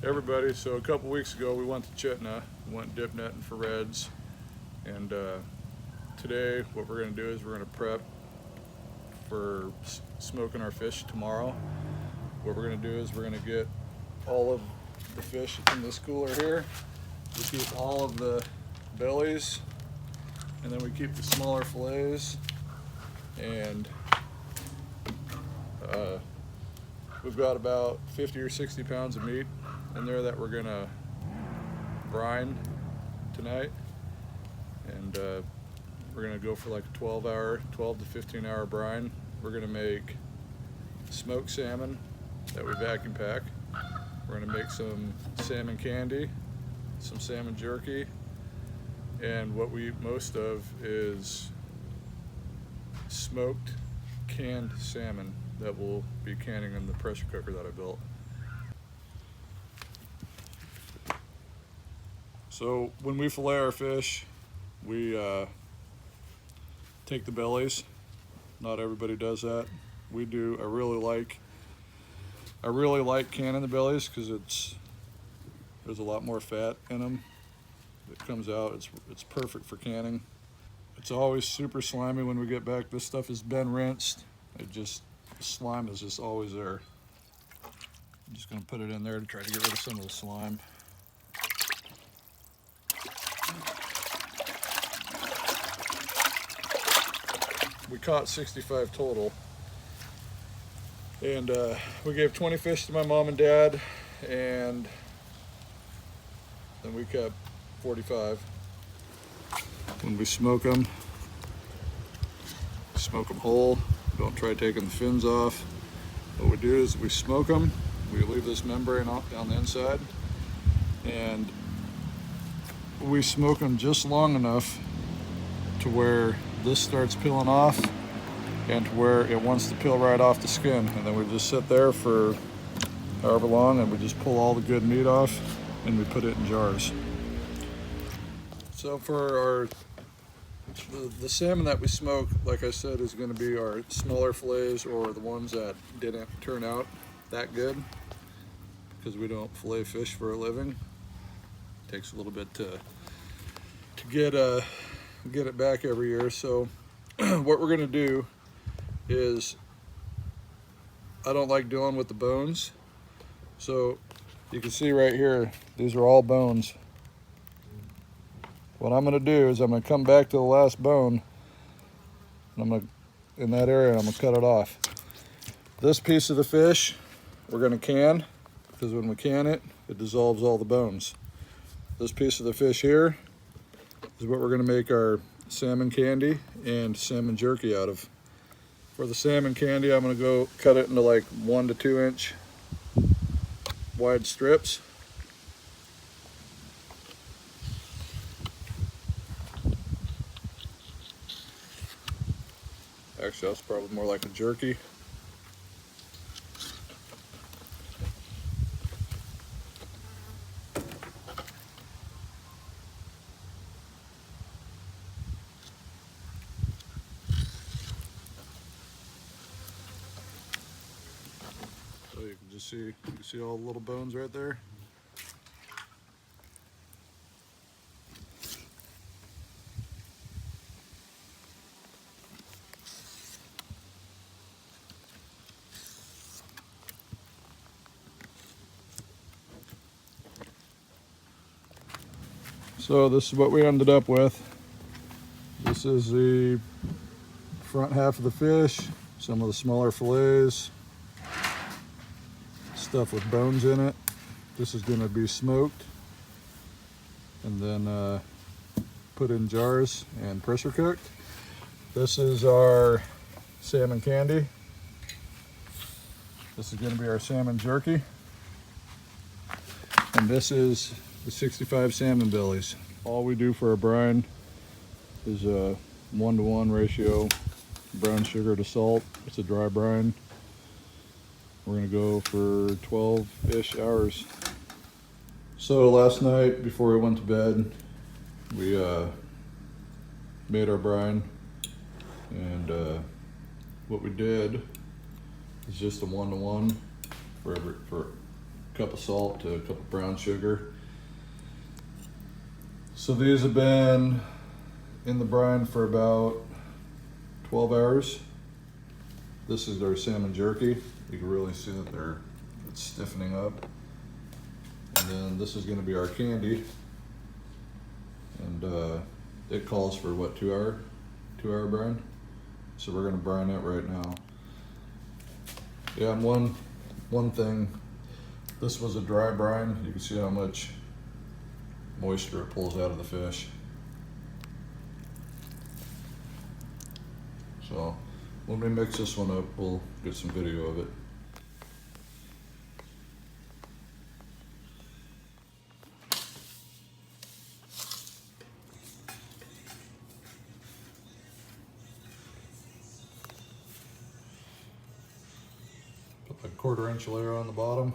Everybody, so a couple weeks ago we went to Chitna, went dip netting for reds, and today what we're going to do is we're going to prep for smoking our fish tomorrow. What we're going to do is we're going to get all of the fish in this cooler here. We keep all of the bellies, and then we keep the smaller fillets, and we've got about 50 or 60 pounds of meat in there that we're gonna brine tonight, and we're gonna go for like a 12 to 15 hour brine. We're gonna make smoked salmon that we vacuum pack. We're gonna make some salmon candy, some salmon jerky, and what we eat most of is smoked canned salmon that we'll be canning in the pressure cooker that I built. So when we fillet our fish, we take the bellies. Not everybody does that. We do. I really like canning the bellies because there's a lot more fat in them. It comes out. It's perfect for canning. It's always super slimy when we get back. This stuff has been rinsed. The slime is just always there. I'm just gonna put it in there to try to get rid of some of the slime. We caught 65 total, and we gave 20 fish to my mom and dad, and then we kept 45. When we smoke them whole. Don't try taking the fins off. What we do is we smoke them. We leave this membrane off down the inside, and we smoke them just long enough to where this starts peeling off and to where it wants to peel right off the skin, and then we just sit there for however long, and we just pull all the good meat off and we put it in jars. So for the salmon that we smoke, like I said, is going to be our smaller fillets, or the ones that didn't turn out that good, because we don't fillet fish for a living. It takes a little bit to get it back every year. So what we're going to do is, I don't like dealing with the bones, so you can see right here, these are all bones. What I'm going to do is I'm going to come back to the last bone, and I'm going to, in that area, I'm going to cut it off. This piece of the fish we're going to can, because when we can it, it dissolves all the bones. This piece of the fish here is what we're going to make our salmon candy and salmon jerky out of. For the salmon candy, I'm going to go cut it into like 1 to 2 inch wide strips. Actually, that's probably more like a jerky. So you can just see all the little bones right there. So this is what we ended up with. This is the front half of the fish, some of the smaller fillets, stuff with bones in it. This is going to be smoked and then put in jars and pressure cooked. This is our salmon candy. This is going to be our salmon jerky. And this is the 65 salmon bellies. All we do for a brine is a 1-to-1 ratio brown sugar to salt. It's a dry brine. We're gonna go for 12-ish hours. So last night before we went to bed, we made our brine, and what we did is just a 1-to-1 for cup of salt to a cup of brown sugar. So these have been in the brine for about 12 hours. This is our salmon jerky. You can really see that it's stiffening up. And then this is going to be our candy. And it calls for what, 2 hour brine? So we're going to brine it right now. Yeah, and one thing, this was a dry brine. You can see how much moisture it pulls out of the fish. So when we mix this one up, we'll get some video of it. Put the 1/4 inch layer on the bottom.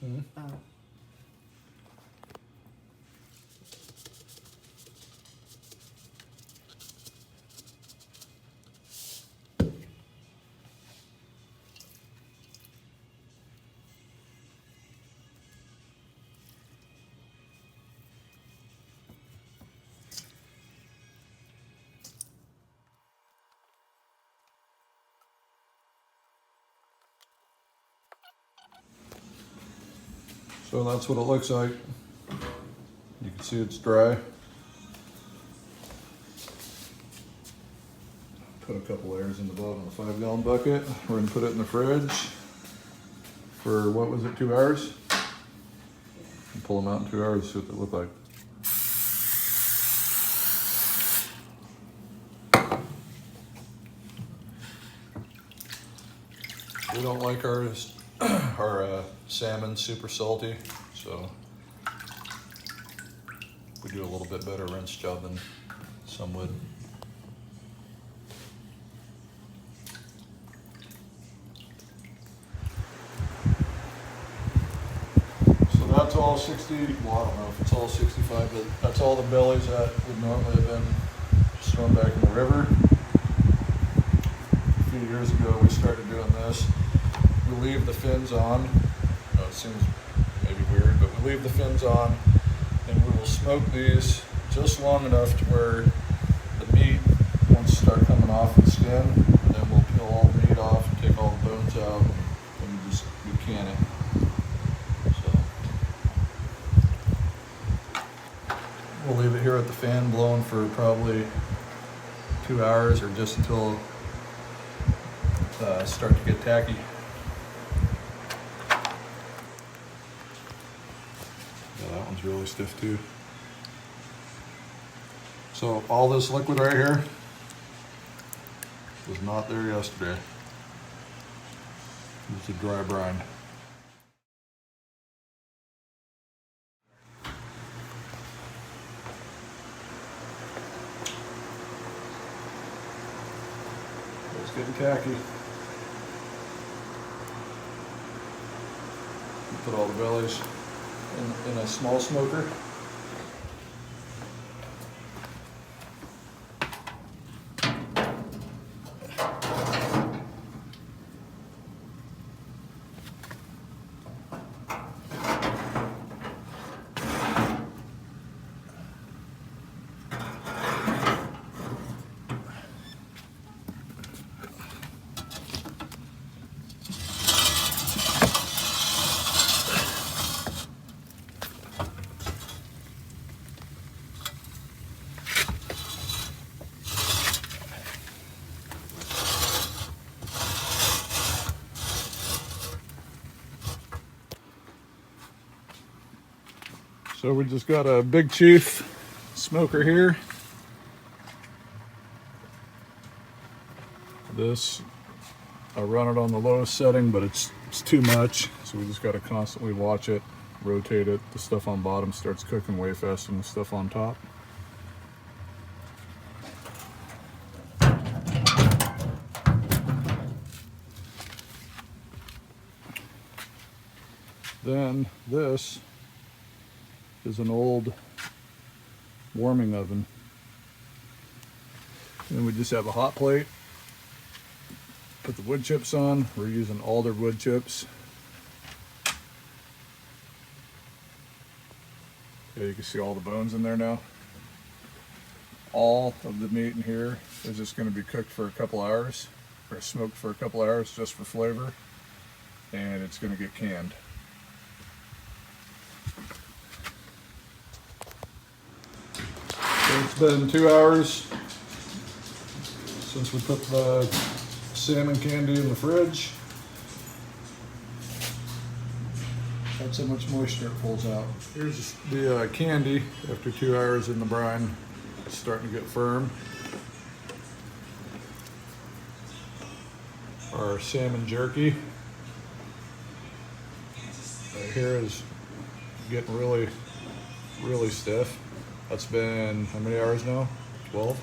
Mm-hmm. Oh. So that's what it looks like. You can see it's dry. Put a couple layers in the bottom of the 5-gallon bucket. We're gonna put it in the fridge for, what was it, 2 hours? And pull them out in 2 hours, see what they look like. We don't like our salmon super salty, so we do a little bit better rinse job than some would. So that's all 60, well, I don't know if it's all 65, but that's all the bellies that would normally have been just thrown back in the river. A few years ago we started doing this. We leave the fins on. It seems maybe weird, but we leave the fins on and we will smoke these just long enough to where the meat wants to start coming off the skin, and then we'll peel all the meat off and take all the bones out, and we can it. So we'll leave it here at the fan blowing for probably 2 hours or just until it starts to get tacky. That one's really stiff too. So all this liquid right here was not there yesterday. It's a dry brine. It's getting tacky. Put all the bellies in a small smoker. So we just got a Big Chief smoker here. This, I run it on the lowest setting, but it's too much. So we just got to constantly watch it, rotate it. The stuff on bottom starts cooking way faster than the stuff on top. Then this is an old warming oven. And we just have a hot plate. Put the wood chips on. We're using alder wood chips. Yeah, you can see all the bones in there now. All of the meat in here is just going to be cooked for a couple hours, or smoked for a couple hours just for flavor, and it's going to get canned. So it's been 2 hours since we put the salmon candy in the fridge. That's how much moisture it pulls out. Here's the candy after 2 hours in the brine. It's starting to get firm. Our salmon jerky right here is getting really, really stiff. That's been how many hours now? 12?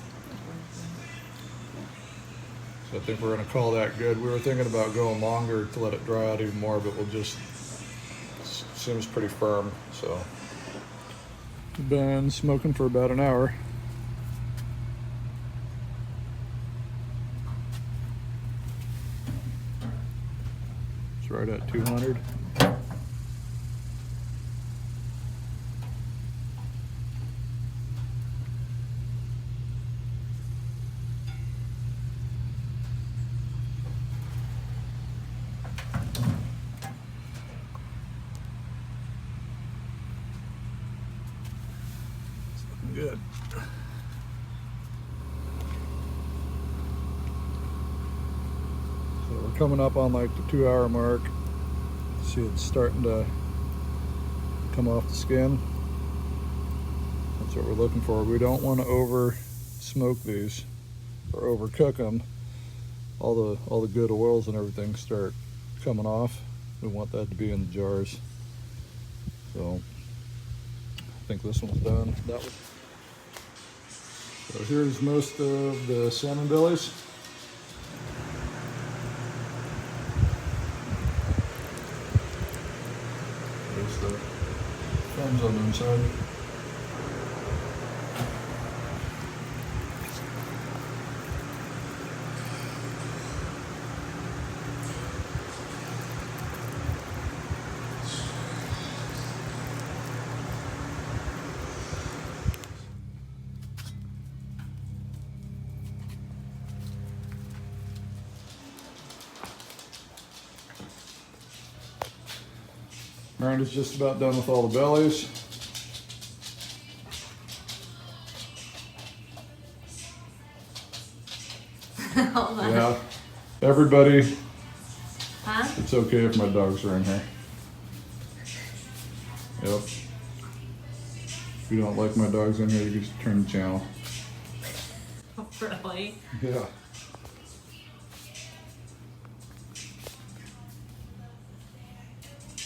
So I think we're gonna call that good. We were thinking about going longer to let it dry out even more, but we'll just, seems pretty firm, so. Been smoking for about an hour. It's right at 200. Good. So we're coming up on like the 2 hour mark. See, it's starting to come off the skin. That's what we're looking for. We don't want to over smoke these or overcook them. All the good oils and everything start coming off. We want that to be in the jars. So I think this one's done. That was. So here's most of the salmon bellies. There's the fins on the inside. Miranda's just about done with all the bellies. Hold on. Yeah. Everybody, Huh? it's okay if my dogs are in here. Yep. If you don't like my dogs in here, you just turn the channel. Really? Yeah.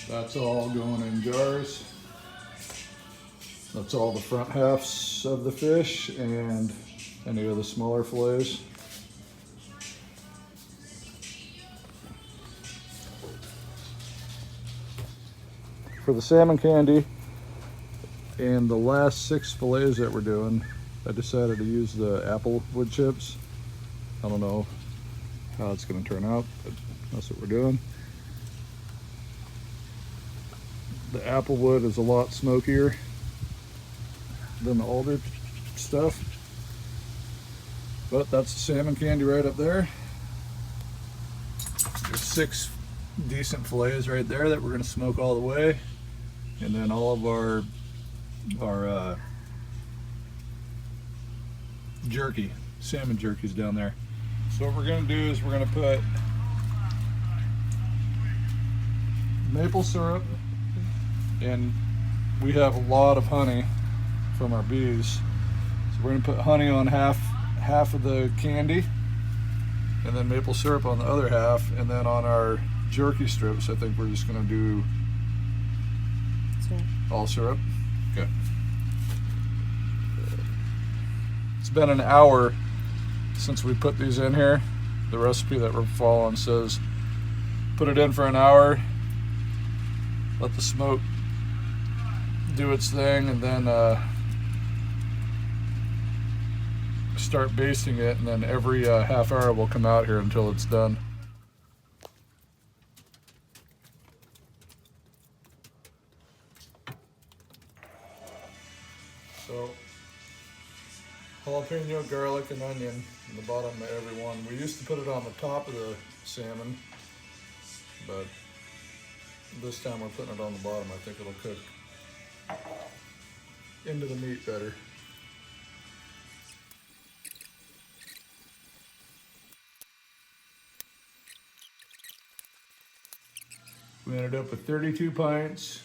That's all going in jars. That's all the front halves of the fish and any of the smaller fillets. For the salmon candy and the last 6 fillets that we're doing, I decided to use the apple wood chips. I don't know how it's going to turn out, but that's what we're doing. The apple wood is a lot smokier than the alder stuff, but that's the salmon candy right up there. There's 6 decent fillets right there that we're going to smoke all the way, and then all of our jerky, salmon jerky's down there. So what we're going to do is we're going to put maple syrup, and we have a lot of honey from our bees, so we're going to put honey on half of the candy, and then maple syrup on the other half, and then on our jerky strips I think we're just going to do all syrup. Okay. It's been an hour since we put these in here. The recipe that we're following says put it in for an hour let the smoke do its thing, and then start basting it, and then every half hour we'll come out here until it's done. So, jalapeno, garlic, and onion in the bottom of every one. We used to put it on the top of the salmon, but this time we're putting it on the bottom. I think it'll cook into the meat better. We ended up with 32 pints.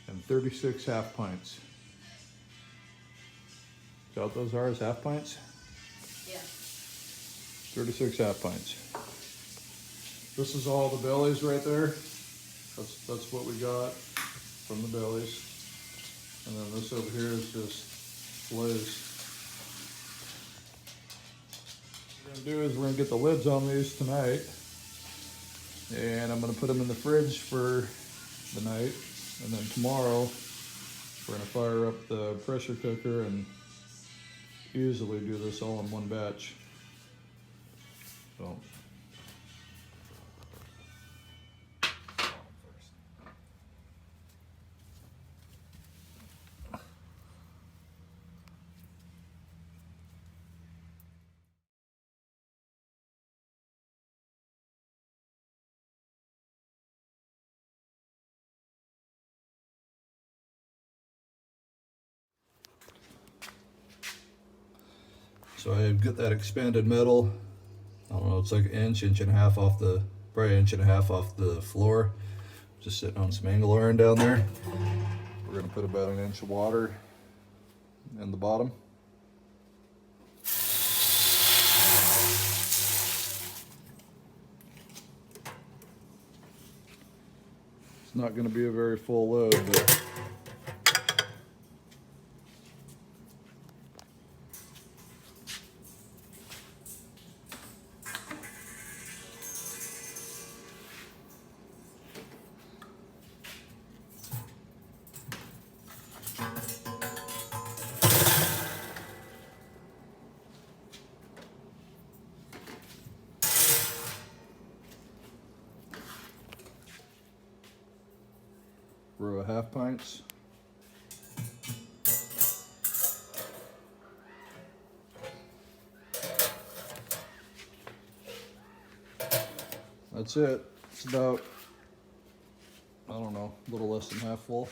And 36 half pints. Is that what those are, is half pints? Yeah. 36 half pints. This is all the bellies right there. That's what we got from the bellies. And then this over here is just fillets. What we're gonna do is we're gonna get the lids on these tonight. And I'm gonna put them in the fridge for the night. And then tomorrow, we're gonna fire up the pressure cooker and easily do this all in one batch. So. So I get that expanded metal, I don't know, it's like an inch and a half off the, probably an inch and a half off the floor. Just sitting on some angle iron down there. We're gonna put about an inch of water in the bottom. It's not gonna be a very full load, but row of half pints. That's it. It's about, I don't know, a little less than half full.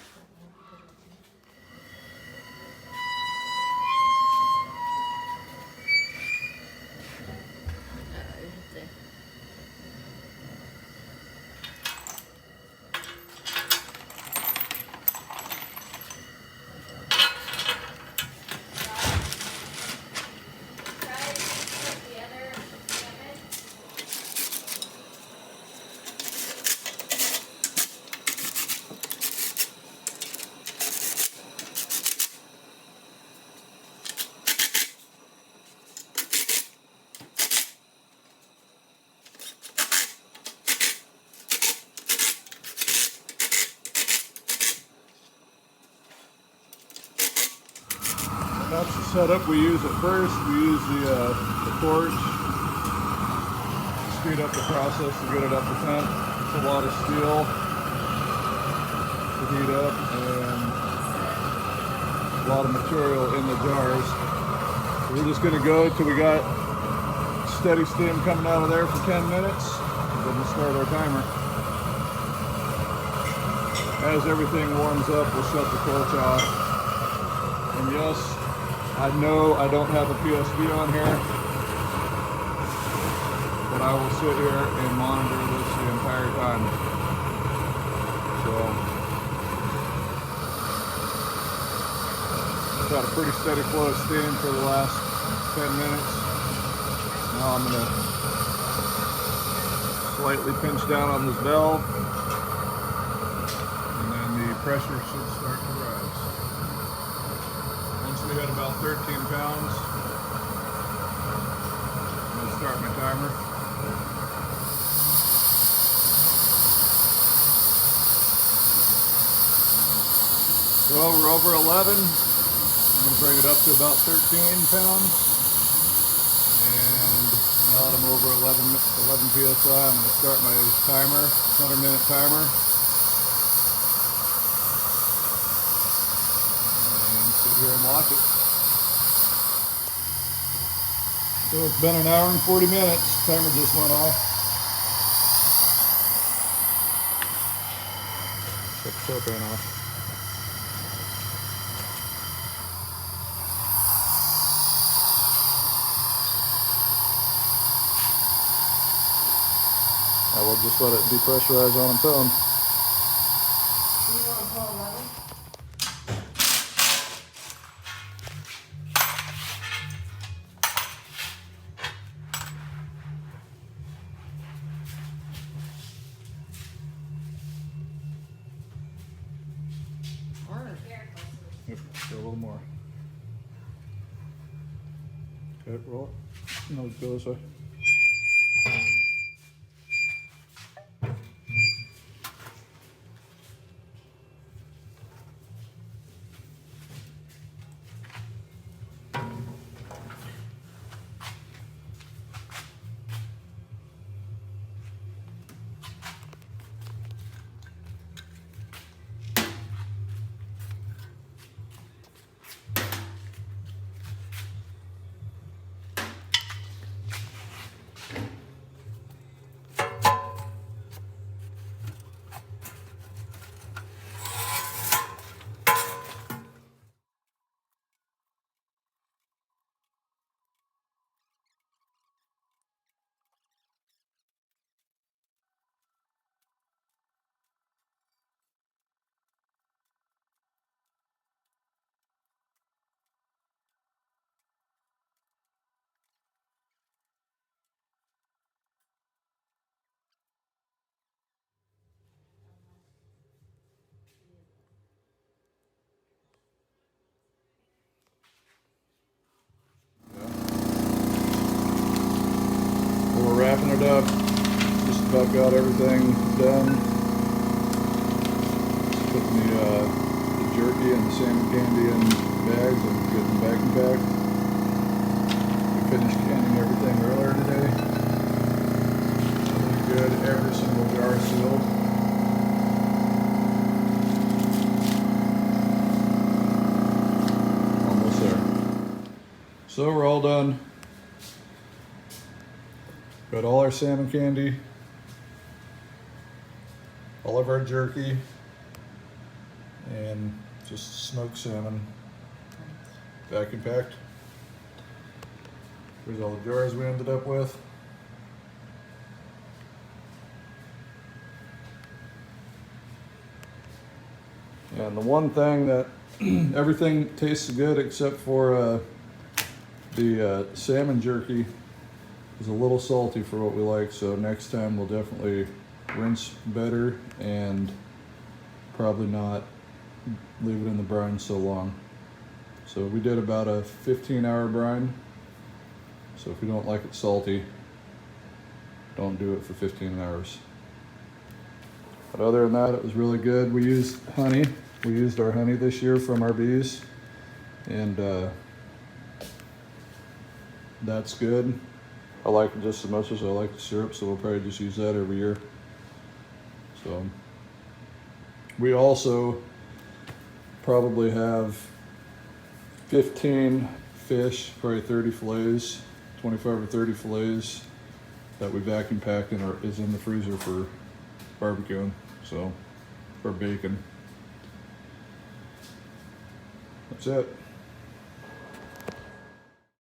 That's the setup we use at first. We use the torch to speed up the process to get it up to temp. It's a lot of steel to heat up and a lot of material in the jars. So we're just going to go till we got steady steam coming out of there for 10 minutes. And then we'll start our timer. As everything warms up, we'll shut the torch off. And yes, I know I don't have a PSI on here, but I will sit here and monitor this the entire time. So, I've got a pretty steady flow of steam for the last 10 minutes. Now I'm going to slightly pinch down on this valve, and then the pressure should start to rise. Once we hit about 13 pounds, it's start my timer. So we're over 11. I'm going to bring it up to about 13 pounds. And now that I'm over 11 PSI, I'm going to start my timer, 100-minute timer. And sit here and watch it. So it's been an hour and 40 minutes. Timer just went off. Check the propane off. I will just let it depressurize on its own. Do you want to pull 11? Yep, go a little more. Okay, roll it. No, go this way. We're wrapping it up. Just about got everything done. Just putting the jerky and the salmon candy in bags and getting them back and packed. We finished canning everything earlier today. Everything good. Every single jar sealed. Almost there. So we're all done. Got all our salmon candy, all of our jerky, and just smoked salmon vacuum packed. Here's all the jars we ended up with. And the one thing that everything tastes good except for the salmon jerky is a little salty for what we like, so next time we'll definitely rinse better and probably not leave it in the brine so long. So we did about a 15-hour brine, so if you don't like it salty, don't do it for 15 hours. But other than that, it was really good. We used honey. We used our honey this year from our bees, and that's good. I like it just as much as I like the syrup, so we'll probably just use that every year. So we also probably have 15 fish, probably 30 fillets, 25 or 30 fillets that we vacuum packed and is in the freezer for barbecuing, so for bacon. That's it.